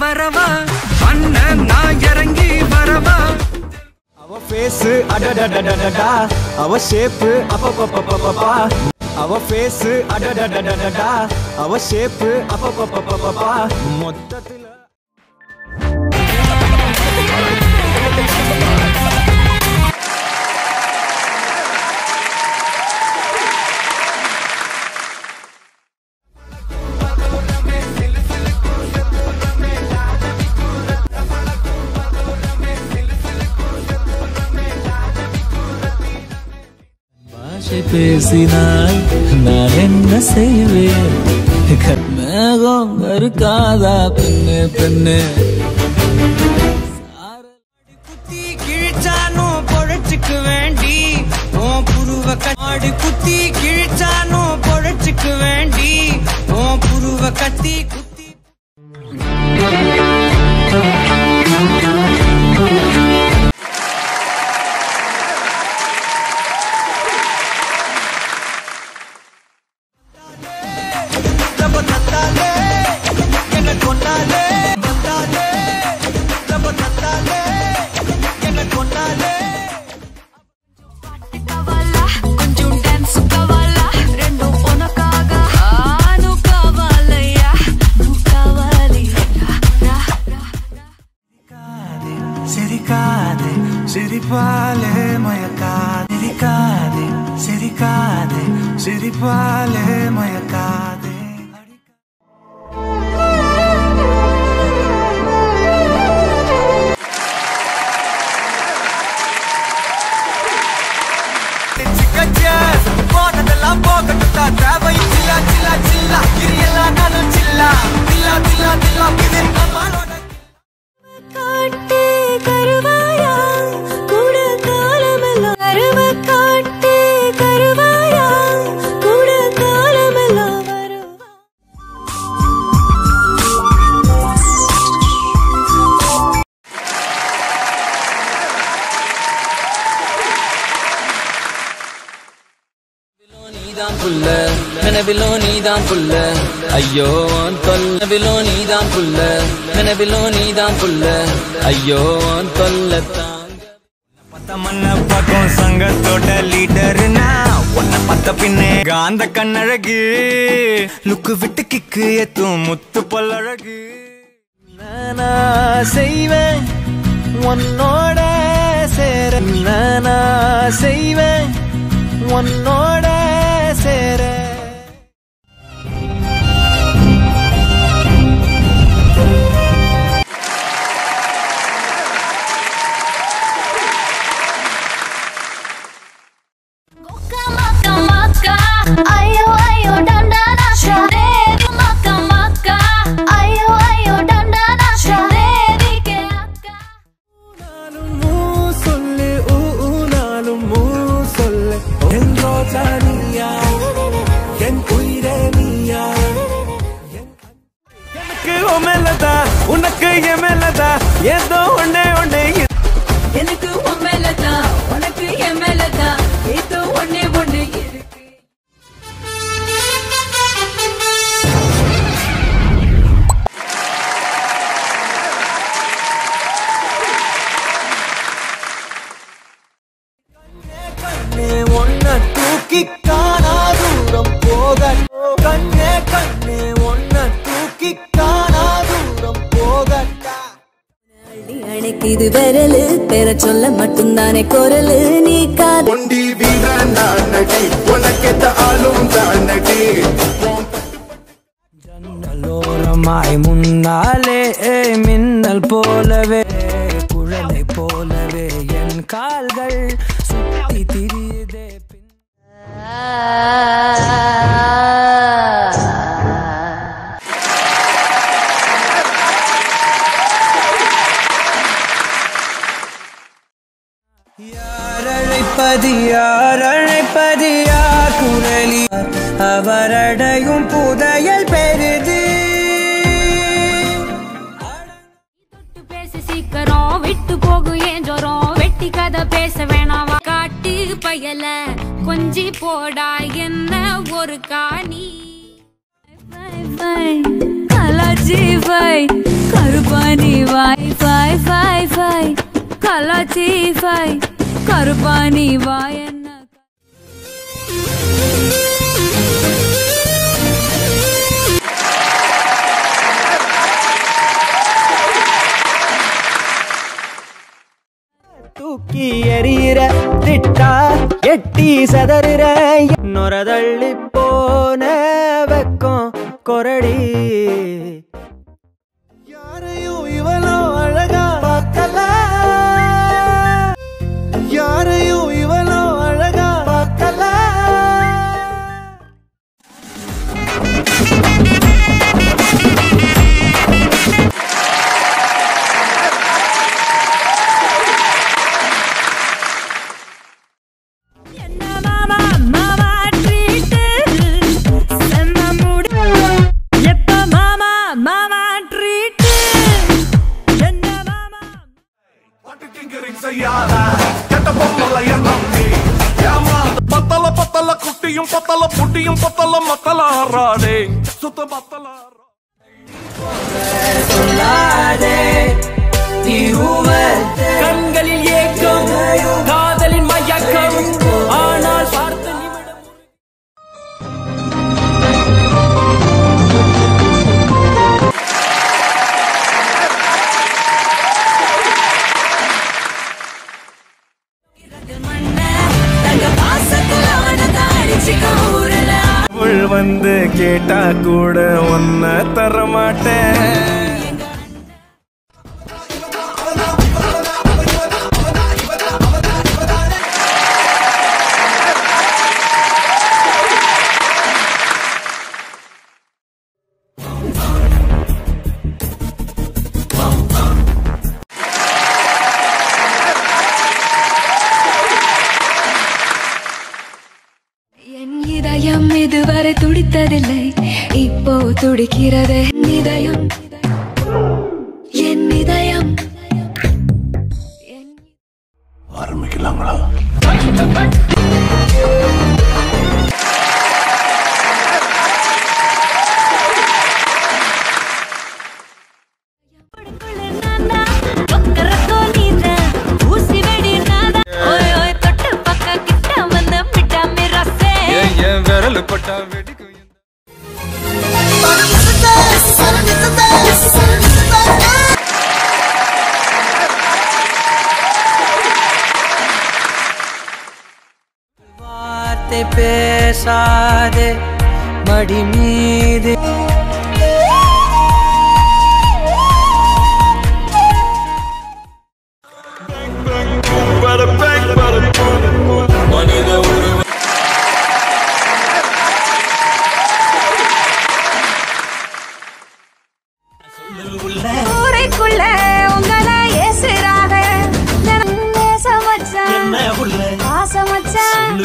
வரவா அண்ணன் நான் இறங்கி வரவா அவ ஃபேஸ் அடடடடடடா அவ ஷேப் அப்பப்பப்பப்பப்பா அவ ஃபேஸ் அடடடடடடா அவ ஷேப் அப்பப்பப்பப்பப்பா மொத்தத்துல பேசினால் நான் என்ன செய்வேன் மேகம் இருக்காதா பெண்ணு பெண்ணு குத்தி கிழிச்சானோ பொழைச்சுக்கு வேண்டி உன் புருவ கட்டி குத்தி கிழிச்சானோ பொழைச்சுக்கு வேண்டி உன் புருவ கத்தி குத்தி சிரிப்பாலே மயக்காதே சிரிக்காதே சிரிக்காதே சிரிப்பாலே மயக்காதே போனதெல்லாம் போகட்டுட்டா தேவை சில்லா சில்லா சில்லா இது எல்லாம் நானும் சில்லா தில்லா தில்லா தில்லா இது நம்மளோட நினைவிலோ நீதான் புல்ல ஐயோ தொல்ல நீதான் புல்ல நினைவிலோ நீதான் புல்ல ஐயோ தொல்லத்தான் பத்த மண்ண பக்கம் சங்கத்தோட லீடர்னா உன்னை பத்த பின்னே காந்த கண்ணழகு லுக்கு விட்டு கிக்கு ஏத்தும் முத்து பல்லழகு நானா செய்வேன் உன்னோட சேர நானா செய்வேன் உன்னோட சேர Ayo ayo dandana shadedi maka maka ayo ayo dandana shadedi ke akka naalum mu solle naalum mu solle en roja niya en uire niya enakku omelada unakku emelada edo onne onne எனக்கு உம்மேலதா உனக்கு எம்மேலதா ஏதோ ஒண்ணே ஒண்ணு இருக்கு கண்ணே ஒன்ன தூக்கி காணா தூரம் போக கண்ணே கண்ணே ஒன்ன தூக்கி காணா தூரம் போகட்டா அணைக்குது விரலு பேர சொல்ல மட்டும்தானே குரலு நீ காது ஒண்டி வீரன் நான் நடி உனக்கேத்த ஆளும் தான் நடி ஜன்னலோரமாய் முன்னாலே மின்னல் போலவே குழலை போலவே என் கால்கள் சுத்தி திரியுதே யாரழைப்பதியா குரலி அவரடையும் புதையல் பெரிது பேசி சீக்கிரம் விட்டு போகும் ஏன் ஜோரம் வெட்டி கதை பேச வேணாவா காட்டு பயல கொஞ்சி போடா என்ன ஒரு காணி கலாச்சி கரு கருப்பாணி வாய் ஃபை ஃபை ஃபை கலாச்சி ஃபை கருப்பாணி வாய் என்ன தூக்கி எறிகிற திட்டா எட்டி சதறுற நொரதள்ளி போன வெக்கம் கொரடி யாரையும் இவளோ அழகா பார்க்கல யாரையும் இவளோ அழகா பார்க்கல பத்தல பத்தல குட்டியும் பத்தல புட்டியும் பத்தல மத்தல ஆறாடே சுத்த பத்தல கண்களில் ஏக்கம் காதலின் மயக்கம் ஆனால் பார்த்த வந்து கேட்டா கூட ஒன்ன தரமாட்டேன் இதயம் இதுவரை துடித்ததில்லை இப்போ துடிக்கிறது இதயம் என் இதயம் ஆரம்பிக்கலாங்களா விரல் பட்டா வெடிக்கும் வார்த்தை பேசாதே மடி மீது ஊரைக்குள்ள உங்களை ஏசுறாங்க பாசமச்சான் பாசமச்சான்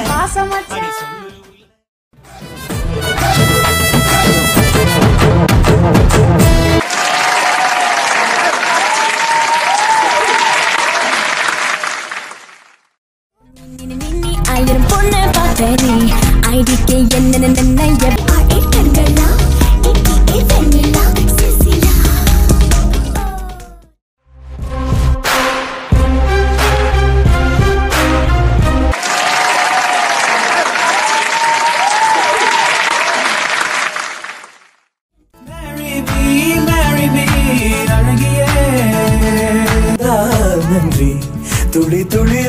பாசமச்சான் ஆயிரம் பொண்ணு பார்த்தேன் ஐடிக்கு என்ன நன்றி துளி துளி